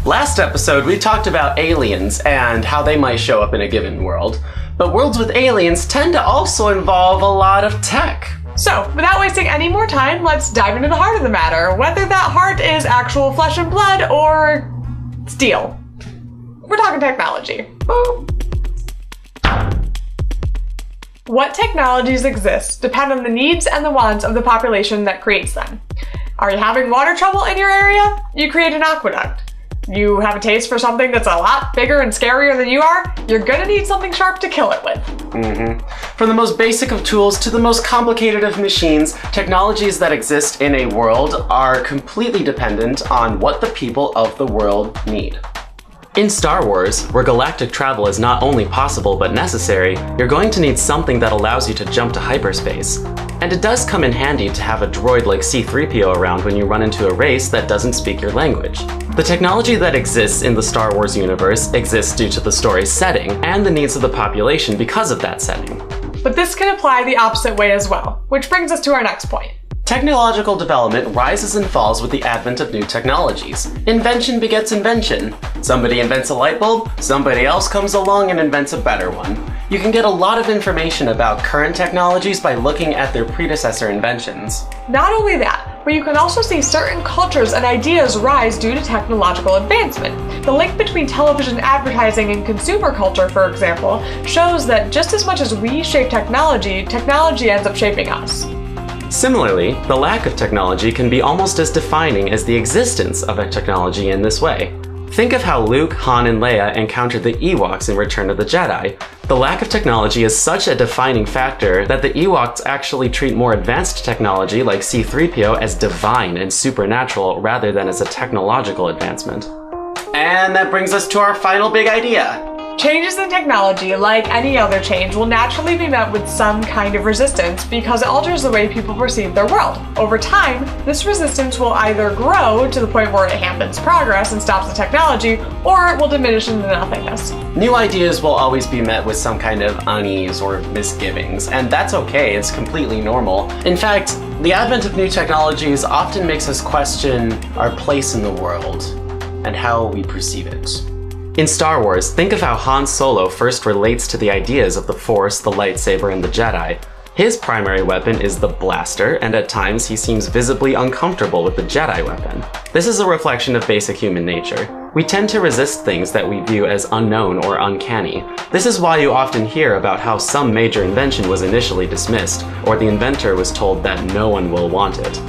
Last episode, we talked about aliens and how they might show up in a given world. But worlds with aliens tend to also involve a lot of tech. So, without wasting any more time, let's dive into the heart of the matter, whether that heart is actual flesh and blood or steel. We're talking technology. What technologies exist depend on the needs and the wants of the population that creates them. Are you having water trouble in your area? You create an aqueduct. You have a taste for something that's a lot bigger and scarier than you are? You're gonna need something sharp to kill it with. From the most basic of tools to the most complicated of machines, technologies that exist in a world are completely dependent on what the people of the world need. In Star Wars, where galactic travel is not only possible but necessary, you're going to need something that allows you to jump to hyperspace. And it does come in handy to have a droid like C-3PO around when you run into a race that doesn't speak your language. The technology that exists in the Star Wars universe exists due to the story's setting and the needs of the population because of that setting. But this can apply the opposite way as well, which brings us to our next point. Technological development rises and falls with the advent of new technologies. Invention begets invention. Somebody invents a light bulb, somebody else comes along and invents a better one. You can get a lot of information about current technologies by looking at their predecessor inventions. Not only that, but you can also see certain cultures and ideas rise due to technological advancement. The link between television advertising and consumer culture, for example, shows that just as much as we shape technology, technology ends up shaping us. Similarly, the lack of technology can be almost as defining as the existence of a technology in this way. Think of how Luke, Han, and Leia encountered the Ewoks in Return of the Jedi. The lack of technology is such a defining factor that the Ewoks actually treat more advanced technology like C-3PO as divine and supernatural rather than as a technological advancement. And that brings us to our final big idea. Changes in technology, like any other change, will naturally be met with some kind of resistance because it alters the way people perceive their world. Over time, this resistance will either grow to the point where it hampers progress and stops the technology, or it will diminish into nothingness. New ideas will always be met with some kind of unease or misgivings, and that's okay, it's completely normal. In fact, the advent of new technologies often makes us question our place in the world and how we perceive it. In Star Wars, think of how Han Solo first relates to the ideas of the Force, the lightsaber, and the Jedi. His primary weapon is the blaster, and at times he seems visibly uncomfortable with the Jedi weapon. This is a reflection of basic human nature. We tend to resist things that we view as unknown or uncanny. This is why you often hear about how some major invention was initially dismissed, or the inventor was told that no one will want it.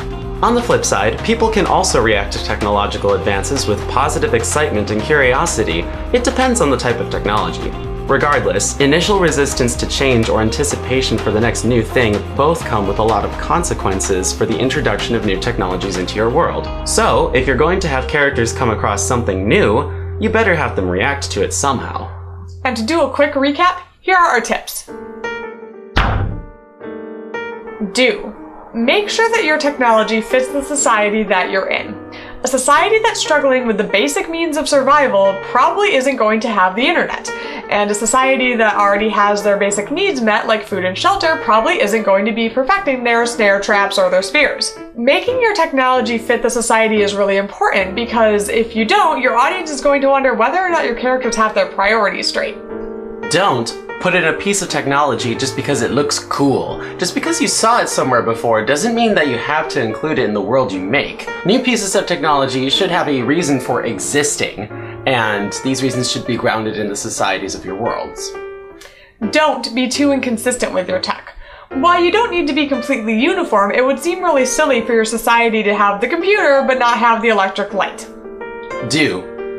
On the flip side, people can also react to technological advances with positive excitement and curiosity. It depends on the type of technology. Regardless, initial resistance to change or anticipation for the next new thing both come with a lot of consequences for the introduction of new technologies into your world. So, if you're going to have characters come across something new, you better have them react to it somehow. And to do a quick recap, here are our tips. Make sure that your technology fits the society that you're in. A society that's struggling with the basic means of survival probably isn't going to have the internet. And a society that already has their basic needs met, like food and shelter, probably isn't going to be perfecting their snare traps or their spears. Making your technology fit the society is really important because if you don't, your audience is going to wonder whether or not your characters have their priorities straight. Don't put in a piece of technology just because it looks cool. Just because you saw it somewhere before doesn't mean that you have to include it in the world you make. New pieces of technology should have a reason for existing, and these reasons should be grounded in the societies of your worlds. Don't be too inconsistent with your tech. While you don't need to be completely uniform, it would seem really silly for your society to have the computer but not have the electric light.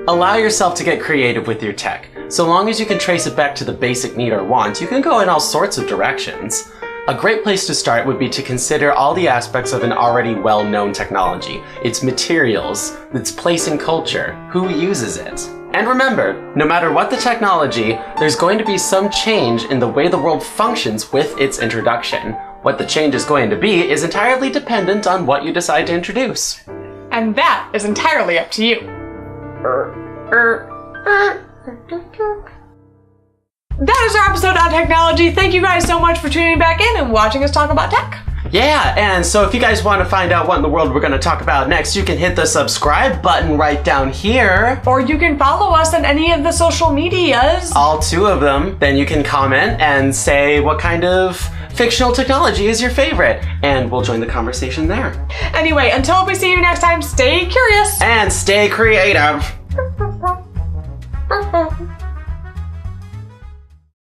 Allow yourself to get creative with your tech. So long as you can trace it back to the basic need or want, you can go in all sorts of directions. A great place to start would be to consider all the aspects of an already well-known technology, its materials, its place in culture, who uses it. And remember, no matter what the technology, there's going to be some change in the way the world functions with its introduction. What the change is going to be is entirely dependent on what you decide to introduce. And that is entirely up to you. That is our episode on technology. Thank you guys so much for tuning back in and watching us talk about tech. Yeah, and so if you guys want to find out what in the world we're going to talk about next, you can hit the subscribe button right down here. Or you can follow us on any of the social medias. All 2 of them. Then you can comment and say what kind of fictional technology is your favorite, and we'll join the conversation there. Anyway, until we see you next time, stay curious. And stay creative.